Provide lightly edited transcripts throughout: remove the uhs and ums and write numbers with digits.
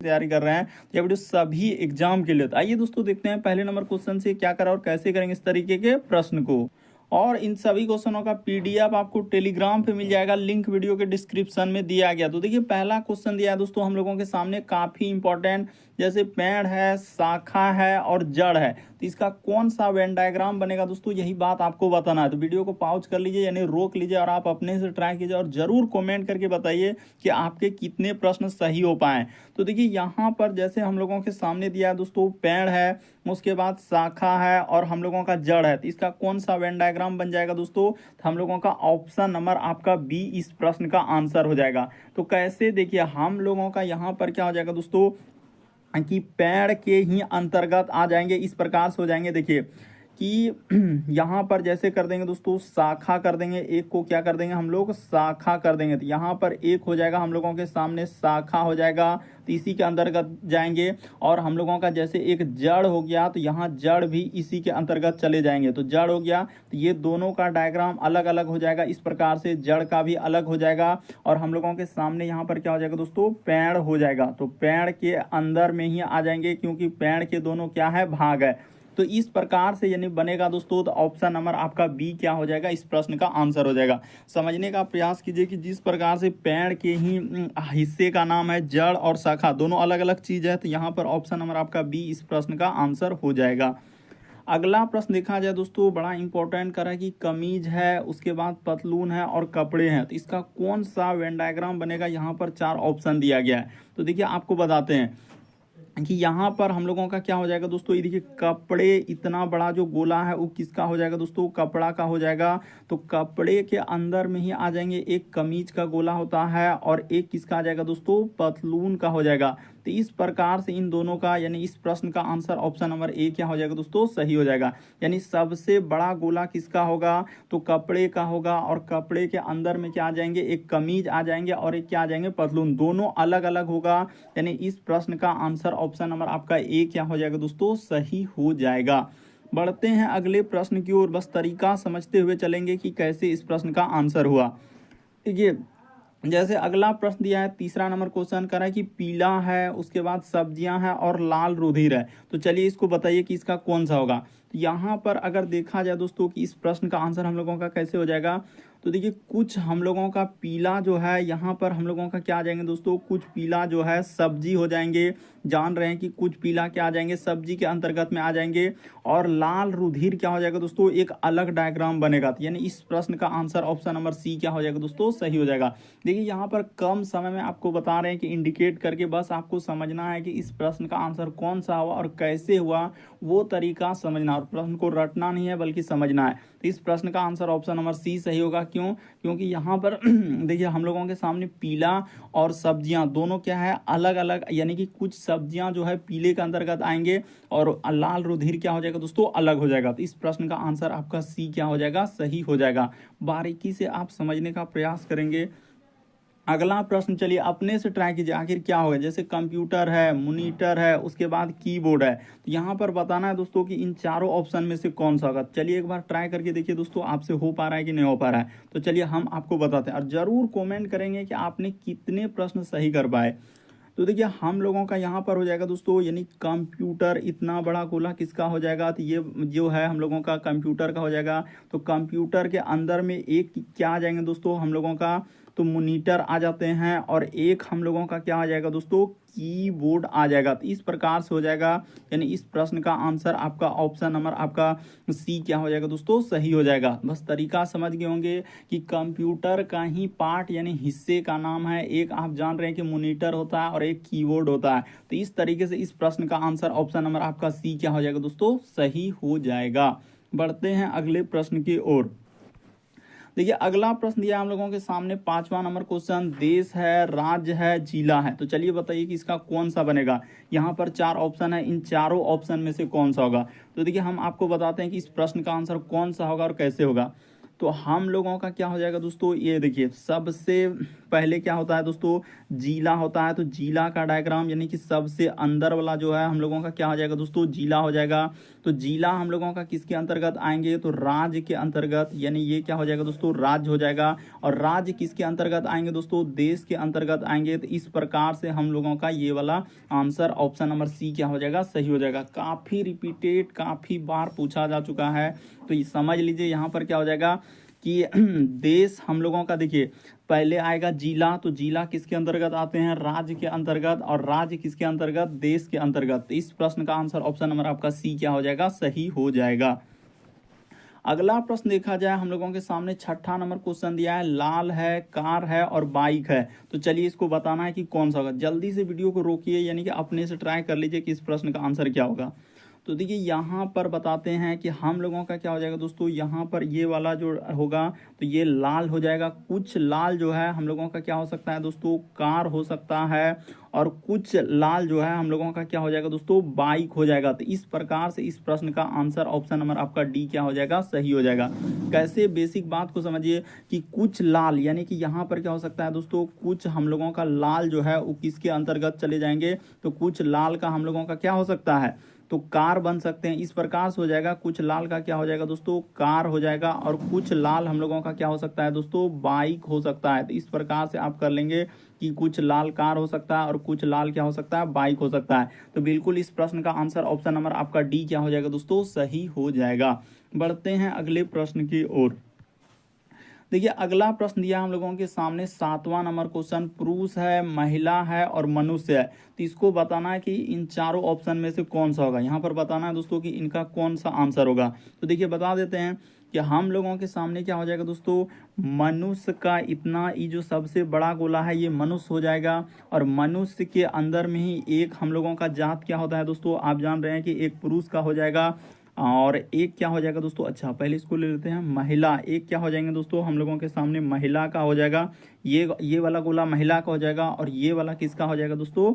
तैयारी कर रहे हैं तो ये वीडियो सभी एग्जाम के लिए। तो आइए दोस्तों देखते हैं पहले नंबर क्वेश्चन से क्या करा और कैसे करेंगे इस तरीके के प्रश्न को। और इन सभी क्वेश्चनों का पीडीएफ आपको टेलीग्राम पे मिल जाएगा, लिंक वीडियो के डिस्क्रिप्शन में दिया गया। तो देखिए पहला क्वेश्चन दिया है दोस्तों हम लोगों के सामने, काफी इंपॉर्टेंट, जैसे पेड़ है, शाखा है और जड़ है, तो इसका कौन सा वेन डायग्राम बनेगा दोस्तों, यही बात आपको बताना है। तो वीडियो को पॉज कर लीजिए यानी रोक लीजिए और आप अपने से ट्राई कीजिए और जरूर कमेंट करके बताइए कि आपके कितने प्रश्न सही हो पाए। तो देखिए यहाँ पर जैसे हम लोगों के सामने दिया है दोस्तों, पेड़ है, उसके बाद शाखा है और हम लोगों का जड़ है, तो इसका कौन सा वेन डायग्राम बन जाएगा दोस्तों, तो हम लोगों का ऑप्शन नंबर आपका बी इस प्रश्न का आंसर हो जाएगा। तो कैसे, देखिए हम लोगों का यहाँ पर क्या हो जाएगा दोस्तों कि पेड़ के ही अंतर्गत आ जाएंगे, इस प्रकार से हो जाएंगे। देखिए कि यहाँ पर जैसे कर देंगे दोस्तों शाखा कर देंगे, एक को क्या कर देंगे हम लोग शाखा कर देंगे, तो यहाँ पर एक हो जाएगा हम लोगों के सामने शाखा हो जाएगा, तो इसी के अंतर्गत जाएंगे। और हम लोगों का जैसे एक जड़ हो गया तो यहाँ जड़ भी इसी के अंतर्गत चले जाएंगे, तो जड़ हो गया, तो ये दोनों का डायग्राम अलग अलग हो जाएगा, इस प्रकार से जड़ का भी अलग हो जाएगा। और हम लोगों के सामने यहाँ पर क्या हो जाएगा दोस्तों, पेड़ हो जाएगा, तो पेड़ के अंदर में ही आ जाएंगे क्योंकि पेड़ के दोनों क्या है, भाग है। तो इस प्रकार से यानी बनेगा दोस्तों, तो ऑप्शन नंबर आपका बी क्या हो जाएगा, इस प्रश्न का आंसर हो जाएगा। समझने का प्रयास कीजिए कि जिस प्रकार से पेड़ के ही हिस्से का नाम है जड़ और शाखा, दोनों अलग अलग चीज है, तो यहाँ पर ऑप्शन नंबर आपका बी इस प्रश्न का आंसर हो जाएगा। अगला प्रश्न देखा जाए दोस्तों, बड़ा इंपॉर्टेंट करा कि कमीज है, उसके बाद पतलून है और कपड़े हैं, तो इसका कौन सा वेन डायग्राम बनेगा, यहाँ पर 4 ऑप्शन दिया गया है। तो देखिए आपको बताते हैं कि यहाँ पर हम लोगों का क्या हो जाएगा दोस्तों, ये देखिए कपड़े, इतना बड़ा जो गोला है वो किसका हो जाएगा दोस्तों, कपड़ा का हो जाएगा। तो कपड़े के अंदर में ही आ जाएंगे, एक कमीज का गोला होता है और एक किसका आ जाएगा दोस्तों, पतलून का हो जाएगा। तो इस प्रकार से इन दोनों का यानी इस प्रश्न का आंसर ऑप्शन नंबर ए क्या हो जाएगा दोस्तों, सही हो जाएगा। यानी सबसे बड़ा गोला किसका होगा, तो कपड़े का होगा, और कपड़े के अंदर में क्या आ जाएंगे, एक कमीज आ जाएंगे और एक क्या आ जाएंगे, पतलून, दोनों अलग अलग होगा। यानी इस प्रश्न का आंसर ऑप्शन नंबर आपका ए क्या हो जाएगा दोस्तों, सही हो जाएगा। बढ़ते हैं अगले प्रश्न की ओर, बस तरीका समझते हुए चलेंगे कि कैसे इस प्रश्न का आंसर हुआ। देखिए जैसे अगला प्रश्न दिया है, तीसरा नंबर क्वेश्चन कर रहा है कि पीला है, उसके बाद सब्जियां हैं और लाल रुधिर है, तो चलिए इसको बताइए कि इसका कौन सा होगा। तो यहाँ पर अगर देखा जाए दोस्तों कि इस प्रश्न का आंसर हम लोगों का कैसे हो जाएगा, तो देखिए कुछ हम लोगों का पीला जो है, यहाँ पर हम लोगों का क्या आ जाएंगे दोस्तों, कुछ पीला जो है सब्जी हो जाएंगे, जान रहे हैं कि कुछ पीला क्या आ जाएंगे, सब्जी के अंतर्गत में आ जाएंगे। और लाल रुधिर क्या हो जाएगा दोस्तों, एक अलग डायग्राम बनेगा, यानी इस प्रश्न का आंसर ऑप्शन नंबर सी क्या हो जाएगा दोस्तों, सही हो जाएगा। देखिए यहाँ पर कम समय में आपको बता रहे हैं कि इंडिकेट करके, बस आपको समझना है कि इस प्रश्न का आंसर कौन सा हुआ और कैसे हुआ, वो तरीका समझना, और प्रश्न को रटना नहीं है बल्कि समझना है। तो इस प्रश्न का आंसर ऑप्शन नंबर सी सही होगा। क्यों, क्योंकि यहाँ पर देखिए हम लोगों के सामने पीला और सब्जियां दोनों क्या है, अलग अलग, यानी कि कुछ सब्जियां जो है पीले के अंतर्गत आएंगे और लाल रुधिर क्या हो जाएगा दोस्तों, अलग हो जाएगा। तो इस प्रश्न का आंसर आपका सी क्या हो जाएगा, सही हो जाएगा। बारीकी से आप समझने का प्रयास करेंगे। अगला प्रश्न चलिए अपने से ट्राई कीजिए, आखिर क्या होगा। जैसे कंप्यूटर है, मॉनिटर है, उसके बाद कीबोर्ड है, तो यहाँ पर बताना है दोस्तों कि इन चारों ऑप्शन में से कौन सा होगा। चलिए एक बार ट्राई करके देखिए दोस्तों, आपसे हो पा रहा है कि नहीं हो पा रहा है। तो चलिए हम आपको बताते हैं और जरूर कमेंट करेंगे कि आपने कितने प्रश्न सही कर पाए। तो देखिए हम लोगों का यहाँ पर हो जाएगा दोस्तों, यानी कंप्यूटर, इतना बड़ा गोला किसका हो जाएगा, तो ये जो है हम लोगों का कंप्यूटर का हो जाएगा। तो कंप्यूटर के अंदर में एक क्या आ जाएंगे दोस्तों हम लोगों का, तो मॉनिटर आ जाते हैं, और एक हम लोगों का क्या आ जाएगा दोस्तों, कीबोर्ड आ जाएगा। तो इस प्रकार से हो जाएगा, यानी इस प्रश्न का आंसर आपका ऑप्शन नंबर आपका सी क्या हो जाएगा दोस्तों, सही हो जाएगा। बस तरीका समझ गए होंगे कि कंप्यूटर का ही पार्ट यानी हिस्से का नाम है, एक आप जान रहे हैं कि मॉनिटर होता है और एक कीबोर्ड होता है। तो इस तरीके से इस प्रश्न का आंसर ऑप्शन नंबर आपका सी क्या हो जाएगा दोस्तों, सही हो जाएगा। बढ़ते हैं अगले प्रश्न की ओर। देखिए अगला प्रश्न दिया हम लोगों के सामने, 5वां नंबर क्वेश्चन, देश है, राज्य है, जिला है, तो चलिए बताइए कि इसका कौन सा बनेगा। यहाँ पर 4 ऑप्शन है, इन चारों ऑप्शन में से कौन सा होगा। तो देखिए हम आपको बताते हैं कि इस प्रश्न का आंसर कौन सा होगा और कैसे होगा। तो हम लोगों का क्या हो जाएगा दोस्तों, ये देखिए सबसे पहले क्या होता है दोस्तों, जिला होता है। तो जिला का डायग्राम यानी कि सबसे अंदर वाला जो है हम लोगों का क्या हो जाएगा दोस्तों, जिला हो जाएगा। तो जिला हम लोगों का किसके अंतर्गत आएंगे, तो राज्य के अंतर्गत, यानी ये क्या हो जाएगा दोस्तों, राज्य हो जाएगा। और राज्य किसके अंतर्गत आएंगे दोस्तों, देश के अंतर्गत आएंगे। तो इस प्रकार से हम लोगों का ये वाला आंसर ऑप्शन नंबर सी क्या हो जाएगा, सही हो जाएगा। काफी रिपीटेड, काफी बार पूछा जा चुका है, तो ये समझ लीजिए यहाँ पर क्या हो जाएगा कि देश हम लोगों का, देखिए पहले आएगा जिला, तो जिला किसके अंतर्गत आते हैं, राज्य के अंतर्गत, और राज्य किसके अंतर्गत, देश के अंतर्गत। तो इस प्रश्न का आंसर ऑप्शन नंबर आपका सी क्या हो जाएगा, सही हो जाएगा। अगला प्रश्न देखा जाए, हम लोगों के सामने छठा नंबर क्वेश्चन दिया है, लाल है, कार है और बाइक है। तो चलिए इसको बताना है कि कौन सा होगा। जल्दी से वीडियो को रोकिए, यानी कि अपने से ट्राई कर लीजिए कि इस प्रश्न का आंसर क्या होगा। तो देखिए यहाँ पर बताते हैं कि हम लोगों का क्या हो जाएगा दोस्तों, यहाँ पर ये वाला जो होगा तो ये लाल हो जाएगा। कुछ लाल जो है हम लोगों का क्या हो सकता है दोस्तों, कार हो सकता है, और कुछ लाल जो है हम लोगों का क्या हो जाएगा दोस्तों, बाइक हो जाएगा। तो इस प्रकार से इस प्रश्न का आंसर ऑप्शन नंबर आपका डी क्या हो जाएगा, सही हो जाएगा। कैसे, बेसिक बात को समझिए कि कुछ लाल, यानी कि यहाँ पर क्या हो सकता है दोस्तों, कुछ हम लोगों का लाल जो है वो किसके अंतर्गत चले जाएंगे, तो कुछ लाल का हम लोगों का क्या हो सकता है, तो कार बन सकते हैं। इस प्रकार से हो जाएगा, कुछ लाल का क्या हो जाएगा दोस्तों, कार हो जाएगा, और कुछ लाल हम लोगों का क्या हो सकता है दोस्तों, बाइक हो सकता है। तो इस प्रकार से आप कर लेंगे कि कुछ लाल कार हो सकता है और कुछ लाल क्या हो सकता है, बाइक हो सकता है। तो बिल्कुल इस प्रश्न का आंसर ऑप्शन नंबर आपका डी क्या हो जाएगा दोस्तों, सही हो जाएगा। बढ़ते हैं अगले प्रश्न की ओर। देखिए अगला प्रश्न दिया हम लोगों के सामने, 7वां नंबर क्वेश्चन, पुरुष है, महिला है और मनुष्य है। तो इसको बताना है कि इन चारों ऑप्शन में से कौन सा होगा। यहाँ पर बताना है दोस्तों कि इनका कौन सा आंसर होगा। तो देखिए बता देते हैं कि हम लोगों के सामने क्या हो जाएगा दोस्तों, मनुष्य का इतना, ये जो सबसे बड़ा गोला है ये मनुष्य हो जाएगा। और मनुष्य के अंदर में ही एक हम लोगों का जात क्या होता है दोस्तों, आप जान रहे हैं कि एक पुरुष का हो जाएगा, और एक क्या हो जाएगा दोस्तों, अच्छा पहले इसको ले लेते हैं, महिला। एक क्या हो जाएंगे दोस्तों हम लोगों के सामने, महिला का हो जाएगा। ये वाला गोला महिला का हो जाएगा, और ये वाला किसका हो जाएगा दोस्तों,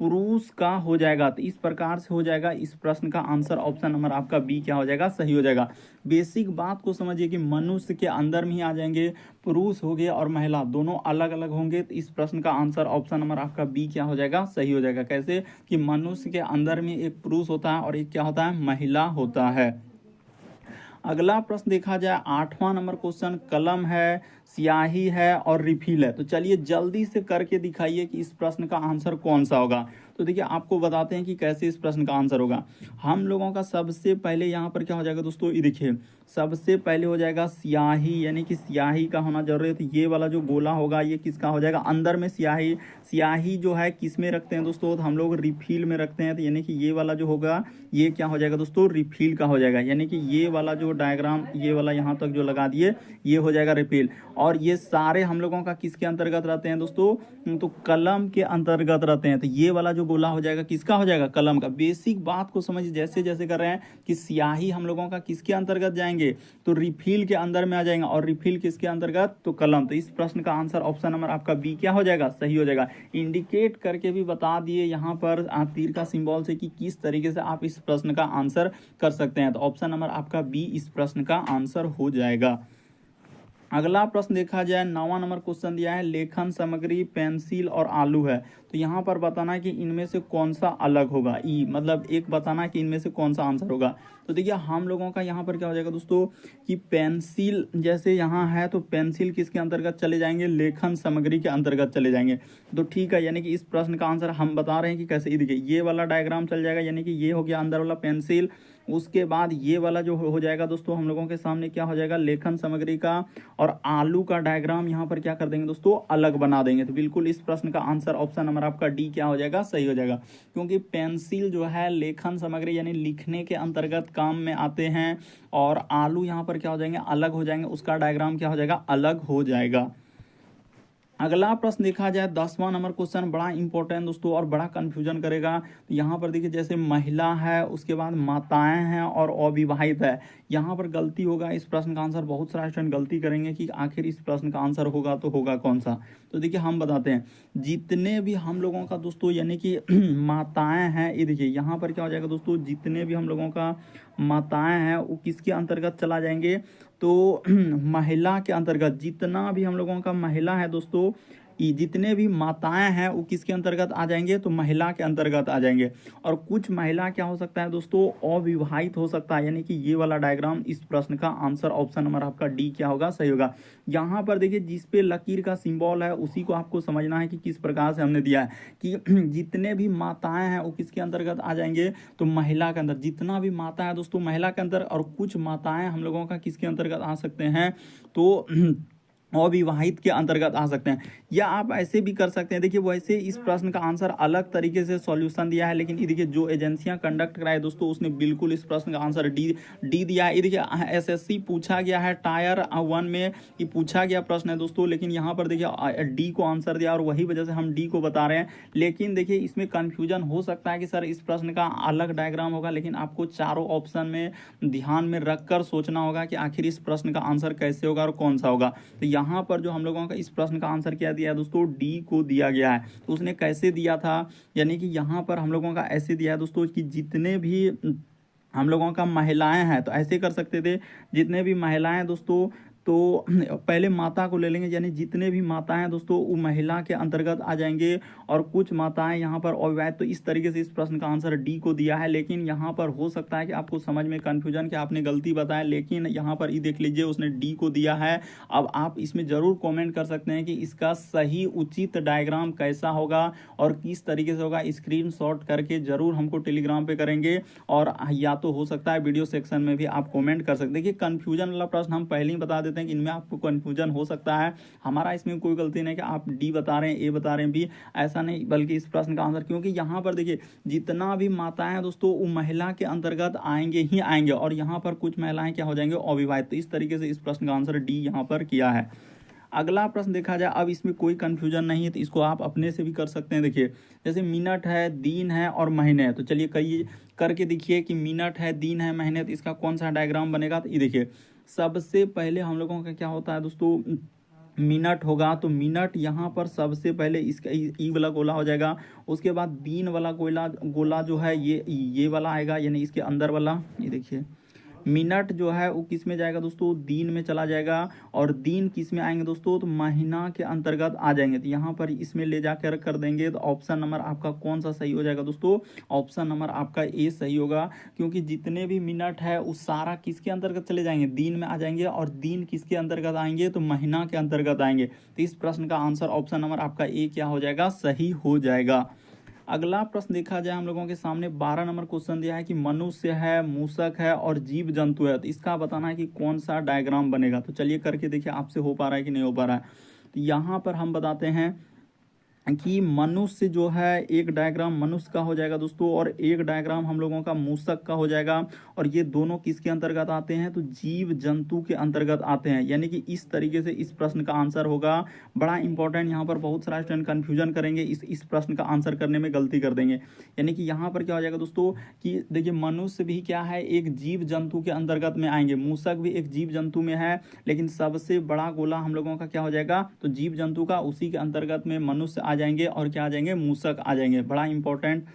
पुरुष का हो जाएगा। तो इस प्रकार से हो जाएगा। इस प्रश्न का आंसर ऑप्शन नंबर आपका बी क्या हो जाएगा, सही हो जाएगा। बेसिक बात को समझिए कि मनुष्य के अंदर में ही आ जाएंगे, पुरुष हो गए और महिला दोनों अलग अलग होंगे। तो इस प्रश्न का आंसर ऑप्शन नंबर आपका बी क्या हो जाएगा, सही हो जाएगा। कैसे कि मनुष्य के अंदर में एक पुरुष होता है और एक क्या होता है, महिला होता है। अगला प्रश्न देखा जाए, 8वां नंबर क्वेश्चन, कलम है, स्याही है और रिफिल है। तो चलिए जल्दी से करके दिखाइए कि इस प्रश्न का आंसर कौन सा होगा। तो देखिए आपको बताते हैं कि कैसे इस प्रश्न का आंसर होगा। हम लोगों का सबसे पहले यहाँ पर क्या हो जाएगा दोस्तों, ये देखिए सबसे पहले हो जाएगा स्याही, यानी कि स्याही का होना जरूरी है। तो ये वाला जो गोला होगा ये किसका हो जाएगा, अंदर में स्याही। स्याही जो है किस में रखते हैं दोस्तों, तो हम लोग रिफिल में रखते हैं। तो यानी कि ये वाला जो होगा ये क्या हो जाएगा दोस्तों, रिफिल का हो जाएगा। यानी कि ये वाला जो डायग्राम, ये वाला यहाँ तक जो लगा दिए, ये हो जाएगा रिफिल। और ये सारे हम लोगों का किसके अंतर्गत रहते हैं दोस्तों, तो कलम के अंतर्गत रहते हैं। तो ये वाला जो गोला हो जाएगा किसका हो जाएगा, कलम का। बेसिक बात को समझिए, जैसे जैसे कर रहे हैं कि स्याही हम लोगों का किसके अंतर्गत जाएंगे, तो रिफिल के अंदर में आ जाएंगे, और रिफिल किसके अंतर्गत, तो कलम। तो इस प्रश्न का आंसर ऑप्शन नंबर आपका बी क्या हो जाएगा, सही हो जाएगा। इंडिकेट करके भी बता दिए यहाँ पर तीर का सिंबल से कि किस तरीके से आप इस प्रश्न का आंसर कर सकते हैं। तो ऑप्शन नंबर आपका बी इस प्रश्न का आंसर हो जाएगा। अगला प्रश्न देखा जाए, 9वां नंबर क्वेश्चन दिया है, लेखन सामग्री पेंसिल और आलू है। तो यहाँ पर बताना है कि इनमें से कौन सा अलग होगा। ई मतलब एक बताना है कि इनमें से कौन सा आंसर होगा। तो देखिए हम लोगों का यहाँ पर क्या हो जाएगा दोस्तों कि पेंसिल जैसे यहाँ है, तो पेंसिल किसके अंतर्गत चले जाएंगे, लेखन सामग्री के अंतर्गत चले जाएंगे। तो ठीक है, यानी कि इस प्रश्न का आंसर हम बता रहे हैं कि कैसे। देखिए ये वाला डायग्राम चल जाएगा, यानी कि ये हो गया अंदर वाला पेंसिल। उसके बाद ये वाला जो हो जाएगा दोस्तों हम लोगों के सामने क्या हो जाएगा, लेखन सामग्री का। और आलू का डायग्राम यहाँ पर क्या कर देंगे दोस्तों, अलग बना देंगे। तो बिल्कुल इस प्रश्न का आंसर ऑप्शन नंबर आपका डी क्या हो जाएगा, सही हो जाएगा। क्योंकि पेंसिल जो है लेखन सामग्री यानी लिखने के अंतर्गत काम में आते हैं, और आलू यहाँ पर क्या हो जाएंगे, अलग हो जाएंगे। उसका डायग्राम क्या हो जाएगा, अलग हो जाएगा। अगला प्रश्न देखा जाए, 10वां नंबर क्वेश्चन, बड़ा इंपॉर्टेंट दोस्तों और बड़ा कंफ्यूजन करेगा। तो यहाँ पर देखिए जैसे महिला है, उसके बाद माताएं हैं और अविवाहित है। यहाँ पर गलती होगा इस प्रश्न का आंसर, बहुत सारे स्टूडेंट गलती करेंगे कि आखिर इस प्रश्न का आंसर होगा तो होगा कौन सा। तो देखिए हम बताते हैं, जितने भी हम लोगों का दोस्तों यानी कि माताएं हैं, ये देखिए यहाँ पर क्या हो जाएगा दोस्तों, जितने भी हम लोगों का माताएं हैं वो किसके अंतर्गत चला जाएंगे, तो महिला के अंतर्गत जितना भी हम लोगों का महिला है दोस्तों, जितने भी माताएं हैं वो किसके अंतर्गत आ जाएंगे, तो महिला के अंतर्गत आ जाएंगे। और कुछ महिला क्या हो सकता है दोस्तों, अविवाहित हो सकता है, यानी कि ये वाला डायग्राम इस प्रश्न का आंसर ऑप्शन नंबर आपका डी क्या होगा, सही होगा। यहाँ पर देखिए जिस पे लकीर का सिंबल है उसी को आपको समझना है कि किस प्रकार से हमने दिया है कि जितने भी माताएं हैं वो किसके अंतर्गत आ जाएंगे, तो महिला के अंदर। जितना भी माता है दोस्तों महिला के अंदर, और कुछ माताएं हम लोगों का किसके अंतर्गत आ सकते हैं, तो अविवाहित के अंतर्गत आ सकते हैं। या आप ऐसे भी कर सकते हैं, देखिए वैसे इस प्रश्न का आंसर अलग तरीके से सॉल्यूशन दिया है, लेकिन ये देखिए जो एजेंसियां कंडक्ट कराए दोस्तों उसने बिल्कुल इस प्रश्न का आंसर डी दिया है। ये देखिए एसएससी पूछा गया है टायर 1 में, कि पूछा गया प्रश्न है दोस्तों, लेकिन यहाँ पर देखिए डी को आंसर दिया और वही वजह से हम डी को बता रहे हैं। लेकिन देखिए इसमें कन्फ्यूजन हो सकता है कि सर इस प्रश्न का अलग डायग्राम होगा, लेकिन आपको चारों ऑप्शन में ध्यान में रखकर सोचना होगा कि आखिर इस प्रश्न का आंसर कैसे होगा और कौन सा होगा। तो यहाँ पर जो हम लोगों का इस प्रश्न का आंसर क्या दिया है दोस्तों, डी को दिया गया है। तो उसने कैसे दिया था, यानी कि यहाँ पर हम लोगों का ऐसे दिया है दोस्तों कि जितने भी हम लोगों का महिलाएं हैं, तो ऐसे कर सकते थे, जितने भी महिलाएं दोस्तों, तो पहले माता को ले लेंगे, यानी जितने भी माताएं हैं दोस्तों वो महिला के अंतर्गत आ जाएंगे, और कुछ माताएं यहाँ पर अविवाहित। तो इस तरीके से इस प्रश्न का आंसर डी को दिया है। लेकिन यहाँ पर हो सकता है कि आपको समझ में कन्फ्यूजन कि आपने गलती बताया, लेकिन यहाँ पर ये देख लीजिए उसने डी को दिया है। अब आप इसमें ज़रूर कॉमेंट कर सकते हैं कि इसका सही उचित डायग्राम कैसा होगा और किस तरीके से होगा, स्क्रीन शॉट करके ज़रूर हमको टेलीग्राम पे करेंगे, और या तो हो सकता है वीडियो सेक्शन में भी आप कॉमेंट कर सकते हैं। कि कन्फ्यूजन वाला प्रश्न हम पहले ही बता देते हैं कि इनमें आपको कन्फ्यूजन हो सकता है, हमारा इसमें कोई गलती नहीं कि आप डी बता रहे हैं ए बता रहे हैं बी, ऐसा नहीं, बल्कि इस प्रश्न का आंसर, क्योंकि यहाँ पर देखिए जितना भी माताएं हैं दोस्तों वो महिला के अंतर्गत आएंगे ही आएंगे, और यहाँ पर कुछ महिलाएं क्या हो जाएंगे, अविवाहित। तो इस तरीके से इस प्रश्न का आंसर डी यहाँ पर किया है। अगला प्रश्न देखा जाए, अब इसमें कोई कंफ्यूजन नहीं है, तो इसको आप अपने से भी कर सकते हैं। देखिए जैसे मिनट है, दिन है और महीने है, तो चलिए करिए करके देखिए कि मिनट है, दिन है, महीने, तो इसका कौन सा डायग्राम बनेगा। तो ये देखिए सबसे पहले हम लोगों का क्या होता है दोस्तों, मिनट होगा, तो मिनट यहाँ पर सबसे पहले इसका ई वाला गोला हो जाएगा। उसके बाद दिन वाला गोला जो है ये वाला आएगा, यानी इसके अंदर वाला। ये देखिए मिनट जो है वो किस में जाएगा दोस्तों, दिन में चला जाएगा, और दिन किस में आएंगे दोस्तों, तो महीना के अंतर्गत आ जाएंगे। तो यहाँ पर इसमें ले जाकर कर देंगे, तो ऑप्शन नंबर आपका कौन सा सही हो जाएगा दोस्तों, ऑप्शन नंबर आपका ए सही होगा। क्योंकि जितने भी मिनट है वो सारा किसके अंतर्गत चले जाएंगे, दिन में आ जाएंगे, और दिन किसके अंतर्गत आएंगे, तो महीना के अंतर्गत आएंगे। तो इस प्रश्न का आंसर ऑप्शन नंबर आपका ए क्या हो जाएगा, सही हो जाएगा। अगला प्रश्न देखा जाए, हम लोगों के सामने 12 नंबर क्वेश्चन दिया है कि मनुष्य है, मूसक है और जीव जंतु है। तो इसका बताना है कि कौन सा डायग्राम बनेगा। तो चलिए करके देखिए आपसे हो पा रहा है कि नहीं हो पा रहा है। तो यहाँ पर हम बताते हैं कि मनुष्य जो है एक डायग्राम मनुष्य का हो जाएगा दोस्तों, और एक डायग्राम हम लोगों का मूसक का हो जाएगा, और ये दोनों किसके अंतर्गत आते हैं, तो जीव जंतु के अंतर्गत आते हैं। यानी कि इस तरीके से इस प्रश्न का आंसर होगा। बड़ा इंपॉर्टेंट, यहाँ पर बहुत सारा स्टूडेंट कन्फ्यूजन करेंगे, इस प्रश्न का आंसर करने में गलती कर देंगे। यानी कि यहाँ पर क्या हो जाएगा दोस्तों कि देखिए मनुष्य भी क्या है, एक जीव जंतु के अंतर्गत में आएंगे, मूसक भी एक जीव जंतु में है, लेकिन सबसे बड़ा गोला हम लोगों का क्या हो जाएगा, तो जीव जंतु का, उसी के अंतर्गत में मनुष्य आ जाएंगे, और क्या आ जाएंगे, मूसक आ जाएंगे। बड़ा इंपॉर्टेंट।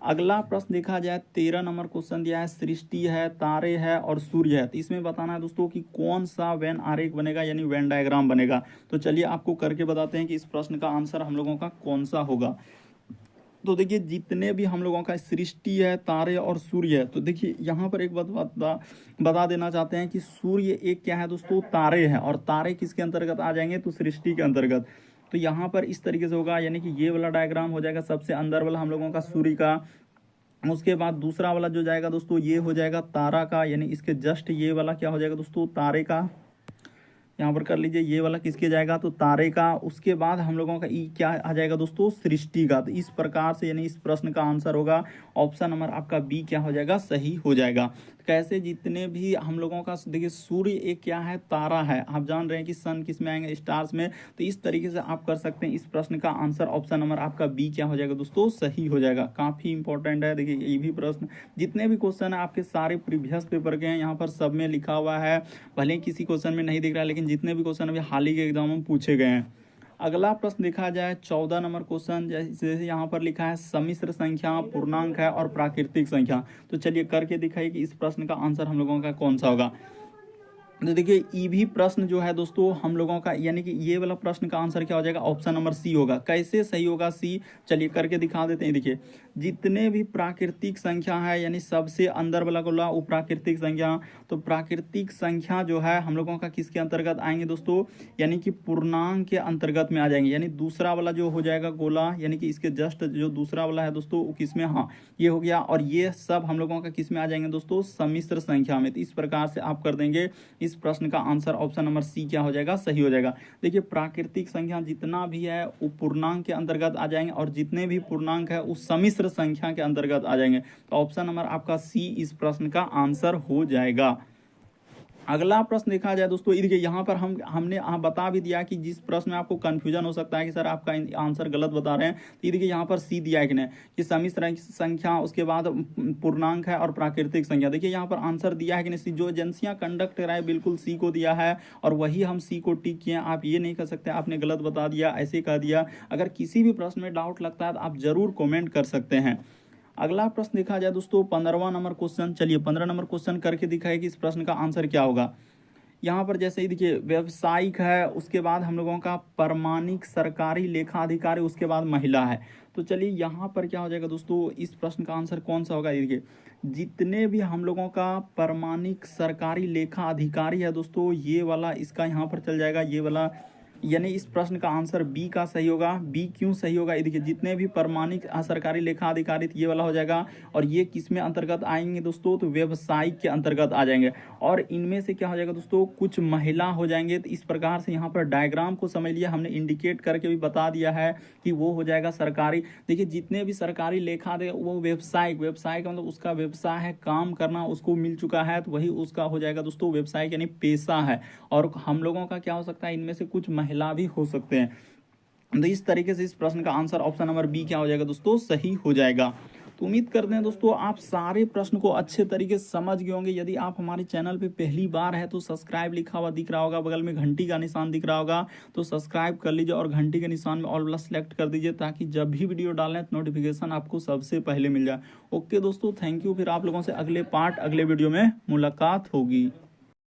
अगला प्रश्न देखा जाए, 13 नंबर क्वेश्चन दिया है, सृष्टि है, तारे है और सूर्य है। तो इसमें बताना है दोस्तों कि कौन सा वेन आरेख बनेगा, यानी वेन डायग्राम बनेगा। तो चलिए आपको करके बताते हैं कि इस प्रश्न का आंसर हम लोगों का कौन सा होगा। तो देखिए जितने भी हम लोगों का सृष्टि है, तारे और सूर्य है, तो देखिए यहाँ पर एक बात बता देना चाहते हैं कि सूर्य एक क्या है दोस्तों, तारे हैं, और तारे किसके अंतर्गत आ जाएंगे, तो सृष्टि के अंतर्गत। तो यहाँ पर इस तरीके से होगा, यानी कि ये वाला डायग्राम हो जाएगा सबसे अंदर वाला हम लोगों का सूर्य का। उसके बाद दूसरा वाला जो जाएगा दोस्तों ये हो जाएगा तारा का, यानी इसके जस्ट ये वाला क्या हो जाएगा दोस्तों, तारे का। यहाँ पर कर लीजिए ये वाला किसके जाएगा, तो तारे का। उसके बाद हम लोगों का ई क्या आ जाएगा दोस्तों, सृष्टि का। तो इस प्रकार से यानी इस प्रश्न का आंसर होगा ऑप्शन नंबर आपका बी क्या हो जाएगा, सही हो जाएगा। कैसे, जितने भी हम लोगों का देखिए सूर्य एक क्या है, तारा है, आप जान रहे हैं कि सन किस में आएंगे, स्टार्स में। तो इस तरीके से आप कर सकते हैं। इस प्रश्न का आंसर ऑप्शन नंबर आपका बी क्या हो जाएगा दोस्तों, सही हो जाएगा। काफी इंपॉर्टेंट है। देखिए ये भी प्रश्न, जितने भी क्वेश्चन है आपके सारे प्रीवियस पेपर के हैं, यहाँ पर सब में लिखा हुआ है। भले ही किसी क्वेश्चन में नहीं दिख रहा है, लेकिन जितने भी क्वेश्चन अभी हाल ही के एग्जाम में पूछे गए हैं। अगला प्रश्न देखा जाए, 14 नंबर क्वेश्चन, जैसे यहाँ पर लिखा है सम्मिश्र संख्या, पूर्णांक है और प्राकृतिक संख्या। तो चलिए करके दिखाइए कि इस प्रश्न का आंसर हम लोगों का कौन सा होगा। तो देखिए ईवी प्रश्न जो है दोस्तों हम लोगों का, यानी कि ये वाला प्रश्न का आंसर क्या हो जाएगा, ऑप्शन नंबर सी होगा। कैसे सही होगा सी, चलिए करके दिखा देते हैं। देखिए जितने भी प्राकृतिक संख्या है, यानी सबसे अंदर वाला गोला वो प्राकृतिक संख्या, तो प्राकृतिक संख्या जो है हम लोगों का किसके अंतर्गत आएंगे दोस्तों, यानी कि पूर्णांक के अंतर्गत में आ जाएंगे। यानी दूसरा वाला जो हो जाएगा गोला, यानी कि इसके जस्ट जो दूसरा वाला है दोस्तों वो किस में, हाँ ये हो गया। और ये सब हम लोगों का किस में आ जाएंगे दोस्तों, सम्मिश्र संख्या में। तो इस प्रकार से आप कर देंगे, इस प्रश्न का आंसर ऑप्शन नंबर सी क्या हो जाएगा, सही हो जाएगा। देखिए प्राकृतिक संख्या जितना भी है वो पूर्णांक के अंतर्गत आ जाएंगे, और जितने भी पूर्णांक है उस सम्मिश्र संख्या के अंतर्गत आ जाएंगे। तो ऑप्शन नंबर आपका सी इस प्रश्न का आंसर हो जाएगा। अगला प्रश्न देखा जाए दोस्तों, देखिए यहाँ पर हमने बता भी दिया कि जिस प्रश्न में आपको कंफ्यूजन हो सकता है कि सर आपका आंसर गलत बता रहे हैं, तो देखिए यहाँ पर सी दिया है कि नहीं, कि सम्मिश्र संख्या, उसके बाद पूर्णांक है और प्राकृतिक संख्या। देखिए यहाँ पर आंसर दिया है कि नहीं, जो एजेंसियां कंडक्ट कराए बिल्कुल सी को दिया है, और वही हम सी को टिक किए। आप ये नहीं कर सकते आपने गलत बता दिया, ऐसे कह दिया। अगर किसी भी प्रश्न में डाउट लगता है तो आप जरूर कॉमेंट कर सकते हैं। अगला प्रश्न देखा जाए दोस्तों 15वां नंबर क्वेश्चन, चलिए 15 नंबर क्वेश्चन करके दिखाए कि इस प्रश्न का आंसर क्या होगा। यहाँ पर जैसे ही देखिए व्यवसायिक है, उसके बाद हम लोगों का प्रमाणिक सरकारी लेखा अधिकारी, उसके बाद महिला है। तो चलिए यहाँ पर क्या हो जाएगा दोस्तों, इस प्रश्न का आंसर कौन सा होगा। देखिए जितने भी हम लोगों का प्रमाणिक सरकारी लेखा अधिकारी है दोस्तों, ये वाला इसका यहाँ पर चल जाएगा, ये वाला। यानी इस प्रश्न का आंसर बी का सही होगा। बी क्यों सही होगा, ये देखिए जितने भी प्रमाणिक सरकारी लेखा अधिकारी ये वाला हो जाएगा। और ये किस में अंतर्गत आएंगे दोस्तों, तो व्यवसायिक के अंतर्गत आ जाएंगे। और इनमें से क्या हो जाएगा दोस्तों, कुछ महिला हो जाएंगे। तो इस प्रकार से यहाँ पर डायग्राम को समझ लिया, हमने इंडिकेट करके भी बता दिया है कि वो हो जाएगा सरकारी। देखिए जितने भी सरकारी लेखा दे वो व्यवसायिक, व्यवसाय का मतलब उसका व्यवसाय है, काम करना उसको मिल चुका है, तो वही उसका हो जाएगा दोस्तों व्यवसायिक, यानी पेशा है। और हम लोगों का क्या हो सकता है, इनमें से कुछ महिला भी हो सकते हैं। तो इस तरीके से इस प्रश्न का आंसर ऑप्शन नंबर बी क्या हो जाएगा दोस्तों, सही हो जाएगा। तो उम्मीद करते हैं दोस्तों आप सारे प्रश्न को अच्छे तरीके से समझ गए होंगे। यदि आप हमारे चैनल पे पहली बार है तो सब्सक्राइब लिखा हुआ दिख रहा होगा, बगल में घंटी का निशान दिख रहा होगा, तो सब्सक्राइब कर लीजिए और घंटी के निशान में ऑल वाला सेलेक्ट कर दीजिए, ताकि जब भी वीडियो डालें तो नोटिफिकेशन आपको सबसे पहले मिल जाए। ओके दोस्तों, थैंक यू। फिर आप लोगों से अगले वीडियो में मुलाकात होगी।